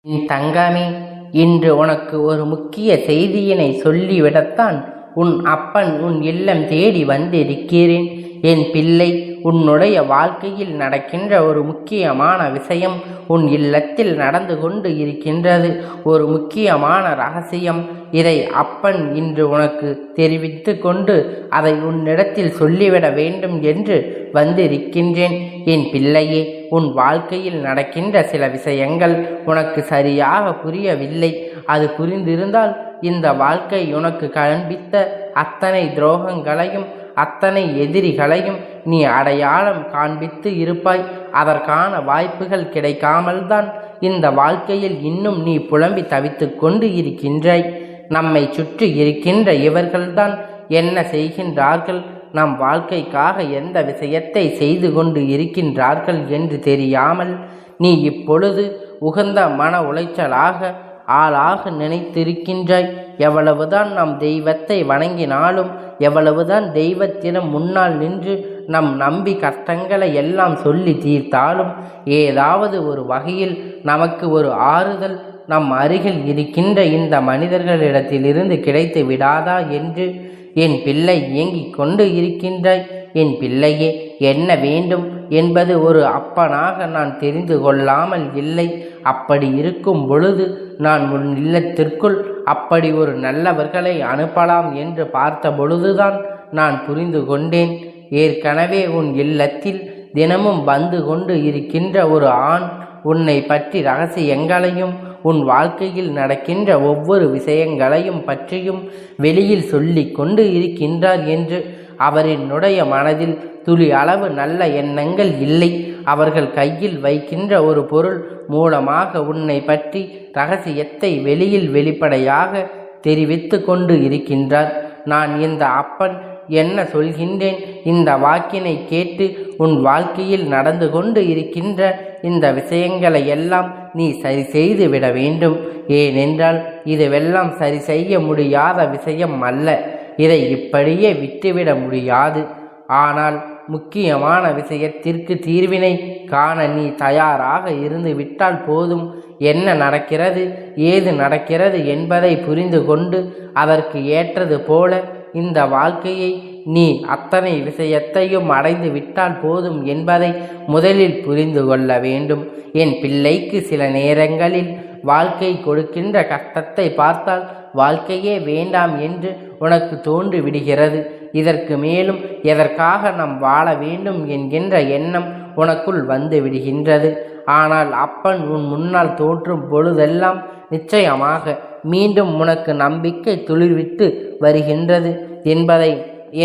என் தங்கமே, இன்று உனக்கு ஒரு முக்கிய செய்தியினை சொல்லிவிடத்தான் உன் அப்பன் உன் இல்லம் தேடி வந்திருக்கிறேன். என் பிள்ளை, உன்னுடைய வாழ்க்கையில் நடக்கின்ற ஒரு முக்கியமான விஷயம் உன் இல்லத்தில் நடந்து கொண்டு இருக்கின்றது. ஒரு முக்கியமான ரகசியம். இதை அப்பன் இன்று உனக்கு தெரிவித்து கொண்டு அதை உன்னிடத்தில் சொல்லிவிட வேண்டும் என்று வந்திருக்கின்றேன். என் பிள்ளையே, உன் வாழ்க்கையில் நடக்கின்ற சில விஷயங்கள் உனக்கு சரியாக புரியவில்லை. அது புரிந்திருந்தால் இந்த வாழ்க்கை உனக்கு காண்பித்த அத்தனை துரோகங்களையும் அத்தனை எதிரிகளையும் நீ அடையாளம் காண்பித்து இருப்பாய். அதற்கான வாய்ப்புகள் கிடைக்காமல் தான் இந்த வாழ்க்கையில் இன்னும் நீ புலம்பி தவித்து கொண்டு இருக்கின்றாய். நம்மை சுற்றி இருக்கின்ற இவர்கள்தான் என்ன செய்கின்றார்கள், நம் வாழ்க்கைக்காக எந்த விஷயத்தை செய்து கொண்டு இருக்கின்றார்கள் என்று தெரியாமல் நீ இப்பொழுது உகந்த மன உளைச்சலாக ஆளாக நினைத்திருக்கின்றாய். எவ்வளவுதான் நம் தெய்வத்தை வணங்கினாலும், எவ்வளவுதான் தெய்வத்திடம் முன்னால் நின்று நம் நம்பி கஷ்டங்களை எல்லாம் சொல்லி தீர்த்தாலும் ஏதாவது ஒரு வகையில் நமக்கு ஒரு ஆறுதல் நம் அருகில் இருக்கின்ற இந்த மனிதர்களிடத்திலிருந்து கிடைத்து விடாதா என்று என் பிள்ளை ஏங்கிக் கொண்டு இருக்கின்றாய். என் பிள்ளையே, என்ன வேண்டும் என்பது ஒரு அப்பனாக நான் தெரிந்து கொள்ளாமல் இல்லை. அப்படி இருக்கும் பொழுது நான் உன் இல்லத்திற்குள் அப்படி ஒரு நல்லவர்களை அனுப்பலாம் என்று பார்த்த பொழுதுதான் நான் புரிந்து கொண்டேன். ஏற்கனவே உன் இல்லத்தில் தினமும் வந்து கொண்டு இருக்கின்ற ஒரு ஆண் உன்னை பற்றி ரகசியங்களையும் உன் வாழ்க்கையில் நடக்கின்ற ஒவ்வொரு விஷயங்களையும் பற்றியும் வெளியில் சொல்லி கொண்டு இருக்கின்றார் என்று அவரினுடைய மனதில் துளி அளவு நல்ல எண்ணங்கள் இல்லை. அவர்கள் கையில் வைக்கின்ற ஒரு பொருள் மூலமாக உன்னை பற்றி ரகசியத்தை வெளியில் வெளிப்படையாக தெரிவித்து கொண்டு இருக்கின்றார். நான் இந்த அப்பன் என்ன சொல்கின்றேன், இந்த வாக்கினை கேட்டு உன் வாழ்க்கையில் நடந்து கொண்டு இருக்கின்ற இந்த விஷயங்களை எல்லாம் நீ சரி செய்து விட வேண்டும். ஏனென்றால் இதுவெல்லாம் சரி செய்ய முடியாத விஷயம் அல்ல. இதை இப்படியே விட்டுவிட முடியாது. ஆனால் முக்கியமான விஷயத்திற்கு தீர்வினை காண நீ தயாராக இருந்து விட்டால் போதும். என்ன நடக்கிறது, ஏது நடக்கிறது என்பதை புரிந்து கொண்டு அதற்கு ஏற்றது போல இந்த வாழ்க்கையை நீ அத்தனை விஷயத்தையும் அடைந்து விட்டால் போதும் என்பதை முதலில் புரிந்து கொள்ள வேண்டும். என் பிள்ளைக்கு சில நேரங்களில் வாழ்க்கை கொடுக்கின்ற கஷ்டத்தை பார்த்தால் வாழ்க்கையே வேண்டாம் என்று உனக்கு தோன்றி விடுகிறது. இதற்கு மேலும் எதற்காக நாம் வாழ வேண்டும் என்கின்ற எண்ணம் உனக்குள் வந்து விடுகின்றது. ஆனால் அப்பன் உன் முன்னால் தோற்றும் பொழுதெல்லாம் நிச்சயமாக மீண்டும் உனக்கு நம்பிக்கை துளிர்விட்டு வருகின்றது என்பதை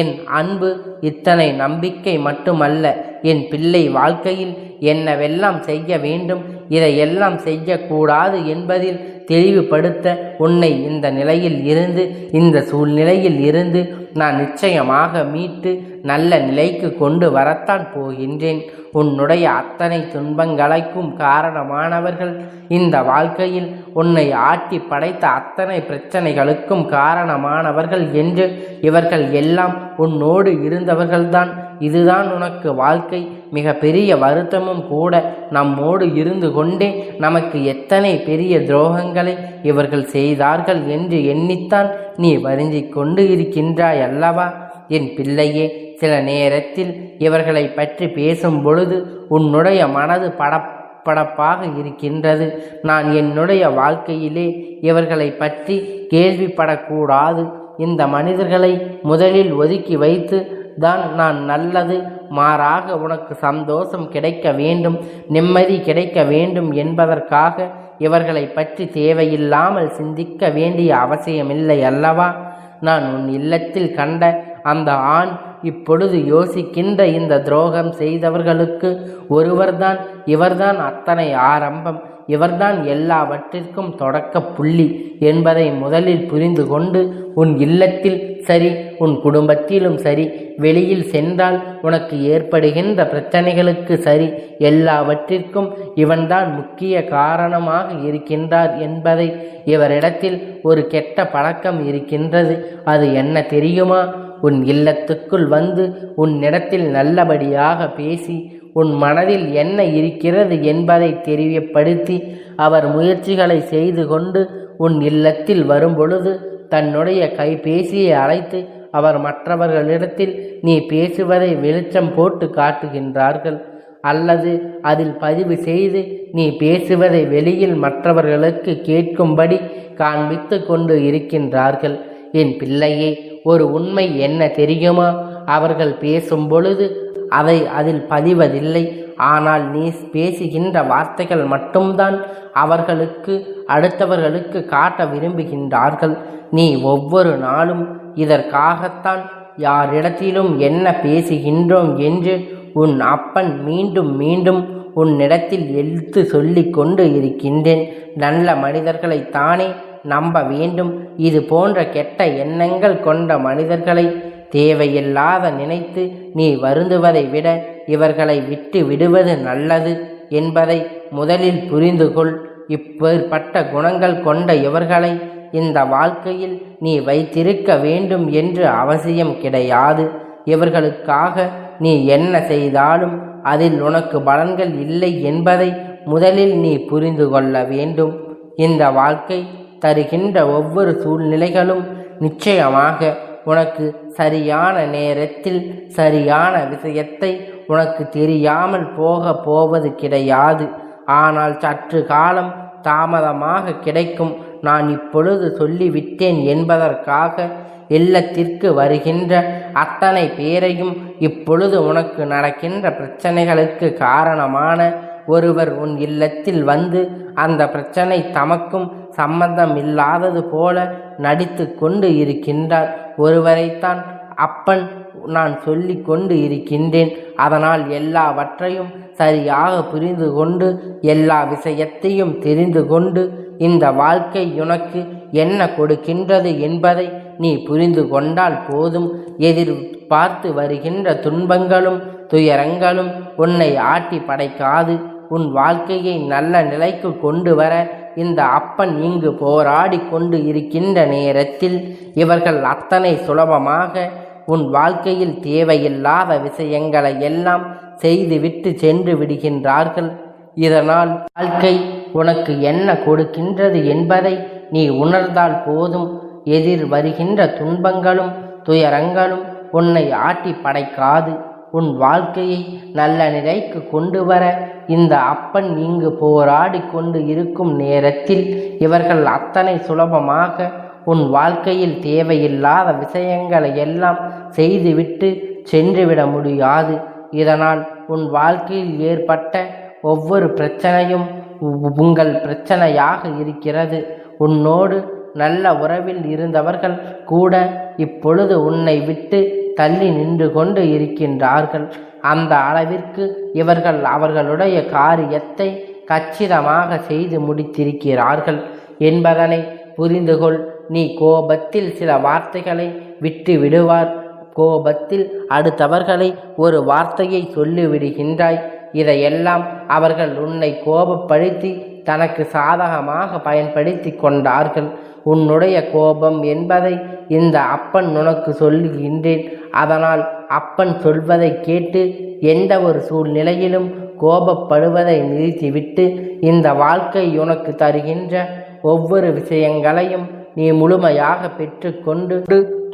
என் அன்பு இத்தனை நம்பிக்கை மட்டுமல்ல, என் பிள்ளை வாழ்க்கையில் என்னவெல்லாம் செய்ய வேண்டும், இதையெல்லாம் செய்யக்கூடாது என்பதில் தெளிவுபடுத்த உன்னை இந்த நிலையில் இருந்து இந்த சூழ்நிலையில் இருந்து நான் நிச்சயமாக மீட்டு நல்ல நிலைக்கு கொண்டு வரத்தான் போகின்றேன். உன்னுடைய அத்தனை துன்பங்களுக்கும் காரணமானவர்கள், இந்த வாழ்க்கையில் உன்னை ஆட்டி படைத்த அத்தனை பிரச்சனைகளுக்கும் காரணமானவர்கள் என்று இவர்கள் எல்லாம் உன்னோடு இருந்தவர்கள்தான். இதுதான் உனக்கு வாழ்க்கை. மிக பெரிய வருத்தமும் கூட. நம்மோடு இருந்து கொண்டே நமக்கு எத்தனை பெரிய துரோகங்களை இவர்கள் செய்தார்கள் என்று எண்ணித்தான் நீ வருந்திக் கொண்டு இருக்கின்றாய் அல்லவா? என் பிள்ளையே, சில நேரத்தில் இவர்களை பற்றி பேசும் பொழுது உன்னுடைய மனது படப்பாக இருக்கின்றது. நான் என்னுடைய வாழ்க்கையிலே இவர்களை பற்றி கேள்விப்படக்கூடாது. இந்த மனிதர்களை முதலில் ஒதுக்கி வைத்து தான் நான் நல்லது, மாறாக உனக்கு சந்தோஷம் கிடைக்க வேண்டும், நிம்மதி கிடைக்க வேண்டும் என்பதற்காக இவர்களை பற்றி தேவையில்லாமல் சிந்திக்க வேண்டிய அவசியமில்லை அல்லவா? நான் உன் இல்லத்தில் கண்ட அந்த ஆண் இப்பொழுது யோசிக்கின்ற இந்த துரோகம் செய்தவர்களுக்கு ஒருவர்தான், இவர்தான் அத்தனை ஆரம்பம், இவர்தான் எல்லாவற்றிற்கும் தொடக்க புள்ளி என்பதை முதலில் புரிந்து கொண்டு உன் இல்லத்தில் சரி, உன் குடும்பத்திலும் சரி, வெளியில் சென்றால் உனக்கு ஏற்படுகின்ற பிரச்சனைகளுக்கு சரி, எல்லாவற்றிற்கும் இவன்தான் முக்கிய காரணமாக இருக்கின்றார் என்பதை, இவரிடத்தில் ஒரு கெட்ட பழக்கம் இருக்கின்றது. அது என்ன தெரியுமா? உன் இல்லத்துக்குள் வந்து உன்னிடத்தில் நல்லபடியாக பேசி உன் மனதில் என்ன இருக்கிறது என்பதை தெரியப்படுத்தி அவர் முயற்சிகளை செய்து கொண்டு உன் இல்லத்தில் வரும்பொழுது தன்னுடைய கைபேசியை அழைத்து அவர் மற்றவர்களிடத்தில் நீ பேசுவதை வெளிச்சம் போட்டு காட்டுகின்றார்கள், அல்லது அதில் பதிவு செய்து நீ பேசுவதை வெளியில் மற்றவர்களுக்கு கேட்கும்படி காண்பித்து கொண்டு இருக்கின்றார்கள். என் பிள்ளையே, ஒரு உண்மை என்ன தெரியுமா? அவர்கள் பேசும் பொழுது அதை அதில் பதிவதில்லை. ஆனால் நீ பேசுகின்ற வார்த்தைகள் மட்டும்தான் அவர்களுக்கு அடுத்தவர்களுக்கு காட்ட விரும்புகின்றார்கள். நீ ஒவ்வொரு நாளும் இதற்காகத்தான் யாரிடத்திலும் என்ன பேசுகின்றோம் என்று உன் அப்பன் மீண்டும் மீண்டும் உன்னிடத்தில் எடுத்து சொல்லி கொண்டு இருக்கின்றேன். நல்ல மனிதர்களை தானே நம்ப வேண்டும். இது போன்ற கெட்ட எண்ணங்கள் கொண்ட மனிதர்களை தேவையில்லாத நினைத்து நீ வருந்துவதை விட இவர்களை விட்டு விடுவது நல்லது என்பதை முதலில் புரிந்து கொள். இப்பேற்பட்ட குணங்கள் கொண்ட இவர்களை இந்த வாழ்க்கையில் நீ வைத்திருக்க வேண்டும் என்று அவசியம் கிடையாது. இவர்களுக்காக நீ என்ன செய்தாலும் அதில் உனக்கு பலன்கள் இல்லை என்பதை முதலில் நீ புரிந்து கொள்ள வேண்டும். இந்த வாழ்க்கை தருகின்ற ஒவ்வொரு சூழ்நிலைகளும் நிச்சயமாக உனக்கு சரியான நேரத்தில் சரியான விஷயத்தை உனக்கு தெரியாமல் போவது கிடையாது. ஆனால் சற்று காலம் தாமதமாக கிடைக்கும். நான் இப்பொழுது சொல்லிவிட்டேன் என்பதற்காக இல்லத்திற்கு வருகின்ற அத்தனை பேரையும் இப்பொழுது உனக்கு நடக்கின்ற பிரச்சனைகளுக்கு காரணமான ஒருவர் உன் இல்லத்தில் வந்து அந்த பிரச்சனை தமக்கும் சம்பந்தம் இல்லாதது போல நடித்து கொண்டு இருக்கின்றார். ஒருவரைத்தான் அப்பன் நான் சொல்லி கொண்டு இருக்கின்றேன். அதனால் எல்லாவற்றையும் சரியாக புரிந்து கொண்டு எல்லா விஷயத்தையும் தெரிந்து கொண்டு இந்த வாழ்க்கை உனக்கு என்ன கொடுக்கின்றது என்பதை நீ புரிந்து கொண்டால் போதும். எதிர்பார்த்து வருகின்ற துன்பங்களும் துயரங்களும் உன்னை ஆட்டி படைக்காது. உன் வாழ்க்கையை நல்ல நிலைக்கு கொண்டு வர இந்த அப்பன் இங்கு போராடி கொண்டு இருக்கின்ற நேரத்தில் இவர்கள் அத்தனை சுலபமாக உன் வாழ்க்கையில் தேவையில்லாத விஷயங்களை எல்லாம் செய்துவிட்டு சென்று விடுகின்றார்கள். இதனால் வாழ்க்கை உனக்கு என்ன கொடுக்கின்றது என்பதை நீ உணர்ந்தால் போதும். எதிர் வருகின்ற துன்பங்களும் துயரங்களும் உன்னை ஆட்டி படைக்காது. உன் வாழ்க்கையை நல்ல நிலைக்கு கொண்டு வர இந்த அப்பன் இங்கு போராடி கொண்டு இருக்கும் நேரத்தில் இவர்கள் அத்தனை சுலபமாக உன் வாழ்க்கையில் தேவையில்லாத விஷயங்களை எல்லாம் செய்துவிட்டு சென்றுவிட முடியாது. இதனால் உன் வாழ்க்கையில் ஏற்பட்ட ஒவ்வொரு பிரச்சனையும் உங்கள் பிரச்சனையாக இருக்கிறது. உன்னோடு நல்ல உறவில் இருந்தவர்கள் கூட இப்பொழுது உன்னை விட்டு தள்ளி நின்று கொண்டு இருக்கின்றார்கள். அந்த அளவிற்கு இவர்கள் அவர்களுடைய காரியத்தை கச்சிதமாக செய்து முடித்திருக்கிறார்கள் என்பதனை புரிந்துகொள். நீ கோபத்தில் சில வார்த்தைகளை விட்டு விடுவார். கோபத்தில் அடுத்தவர்களை ஒரு வார்த்தையை சொல்லிவிடுகின்றாய். இதையெல்லாம் அவர்கள் உன்னை கோபப்படுத்தி தனக்கு சாதகமாக பயன்படுத்தி கொண்டார்கள். உன்னுடைய கோபம் என்பதை இந்த அப்பன் உனக்கு சொல்லுகின்றேன். அதனால் அப்பன் சொல்வதை கேட்டு எந்த ஒரு சூழ்நிலையிலும் கோபப்படுவதை நிறுத்திவிட்டு இந்த வாழ்க்கை உனக்கு தருகின்ற ஒவ்வொரு விஷயங்களையும் நீ முழுமையாக பெற்றுக்கொண்டு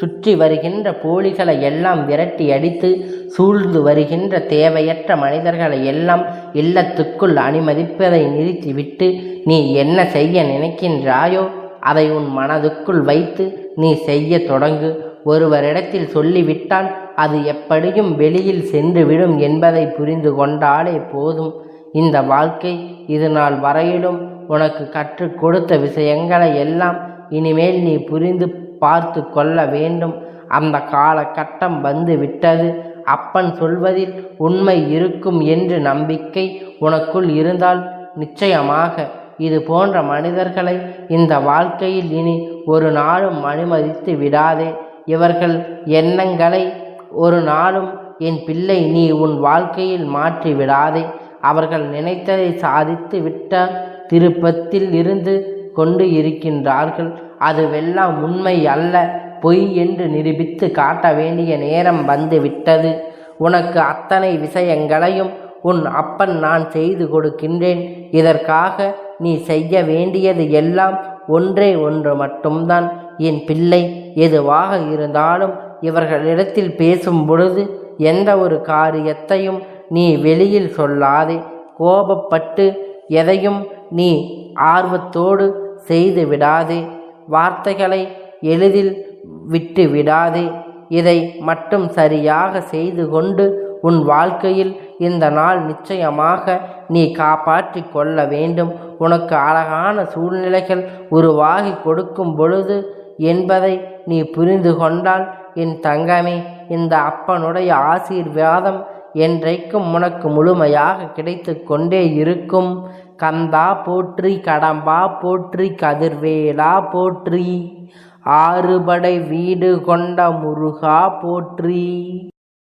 சுற்றி வருகின்ற போலிகளை எல்லாம் விரட்டி அடித்து சூழ்ந்து வருகின்ற தேவையற்ற மனிதர்களை எல்லாம் இல்லத்துக்குள் அனுமதிப்பதை நிறுத்திவிட்டு நீ என்ன செய்ய நினைக்கின்றாயோ அதை உன் மனதுக்குள் வைத்து நீ செய்ய தொடங்கு. ஒருவரிடத்தில் சொல்லிவிட்டால் அது எப்படியும் வெளியில் சென்றுவிடும் என்பதை புரிந்து கொண்டாலே போதும். இந்த வாழ்க்கை இது நாள் வரையிலும் உனக்கு கற்றுக் கொடுத்த விஷயங்களை எல்லாம் இனிமேல் நீ புரிந்து பார்த்து கொள்ள வேண்டும். அந்த காலகட்டம் வந்து விட்டது. அப்பன் சொல்வதில் உண்மை இருக்கும் என்று நம்பிக்கை உனக்குள் இருந்தால் நிச்சயமாக இது போன்ற மனிதர்களை இந்த வாழ்க்கையில் இனி ஒரு நாளும் அனுமதித்து விடாதே. இவர்கள் எண்ணங்களை ஒரு நாளும் என் பிள்ளை நீ உன் வாழ்க்கையில் மாற்றி விடாதே. அவர்கள் நினைத்ததை சாதித்து விட்ட திருப்பத்தில் இருந்து கொண்டு இருக்கின்றார்கள். அதுவெல்லாம் உண்மை அல்ல, பொய் என்று நிரூபித்து காட்ட வேண்டிய நேரம் வந்து விட்டது. உனக்கு அத்தனை விஷயங்களையும் உன் அப்பன் நான் செய்து கொடுக்கின்றேன். இதற்காக நீ செய்ய வேண்டியது எல்லாம் ஒன்றே ஒன்று மட்டும்தான். என் பிள்ளை, எதுவாக இருந்தாலும் இவர்களிடத்தில் பேசும் பொழுது எந்த ஒரு காரியத்தையும் நீ வெளியில் சொல்லாதே. கோபப்பட்டு எதையும் நீ ஆர்வத்தோடு செய்து விடாதே. வார்த்தைகளை எளிதில் விட்டு விடாதே. இதை மட்டும் சரியாக செய்து கொண்டு உன் வாழ்க்கையில் இந்த நாள் நிச்சயமாக நீ காப்பாற்றி கொள்ள வேண்டும். உனக்கு அழகான சூழ்நிலைகள் உருவாகி கொடுக்கும் பொழுது என்பதை நீ புரிந்து கொண்டால் என் தங்கமே, இந்த அப்பனுடைய ஆசீர்வாதம் என்றைக்கும் உனக்கு முழுமையாக கிடைத்து கொண்டே இருக்கும். கந்தா போற்றி, கடம்பா போற்றி, கதிர்வேலா போற்றி, ஆறுபடை வீடு கொண்ட முருகா போற்றி.